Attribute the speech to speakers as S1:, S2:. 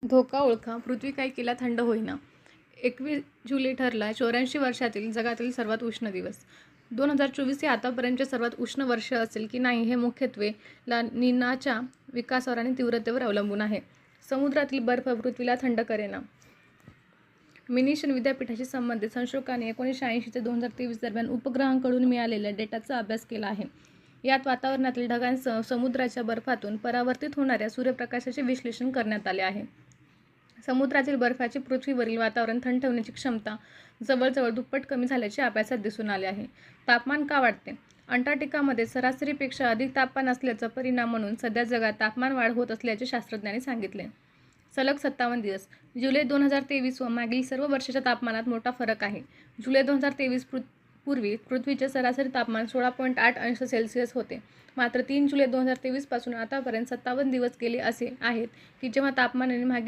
S1: धोका ओळखा, पृथ्वी काही केला थंड होईना. 21 जुलै ठरला 84 वर्षातील जगातील सर्वात उष्ण दिवस. 2024 हे आतापर्यंतचे सर्वात उष्ण वर्ष असेल की नाही हे मुख्यत्वे ला निनाच्या विकासावर आणि तीव्रतेवर अवलंबून आहे. समुद्रातील बर्फ पृथ्वीला थंड करेना. मिशिगन विद्यापीठाशी संबंधित संशोधकांनी 1980 ते 2023 दरम्यान उपग्रहांकडून मिळालेल्या डेटाचा अभ्यास केला आहे. यात वातावरणातील ढगांसह समुद्राच्या बर्फातून परावर्तित होणाऱ्या सूर्यप्रकाशाचे विश्लेषण करण्यात आले आहे. समुद्रातील बर्फाची पृथ्वीवरील वातावरण थंड ठेवण्याची क्षमता जवळजवळ दुप्पट कमी झाल्याचे अभ्यासात दिसून आले आहे. तापमान का वाढते? अंटार्क्टिकामध्ये सरासरीपेक्षा अधिक तापमान असल्याचा परिणाम म्हणून सध्या जगात तापमान वाढ होत असल्याचे शास्त्रज्ञांनी सांगितले. सलग 57 दिवस. जुलै 2023 व मागील सर्व वर्षाच्या तापमानात मोठा फरक आहे. जुलै 2023 पूर्वी पृथ्वीचे सरासरी तापमान 16.8 अंश सेल्सिअस होते. मात्र 3 जुलै 2023 पासून आतापर्यंत 57 दिवस गेले असे आहेत की जेव्हा तापमानाने मागील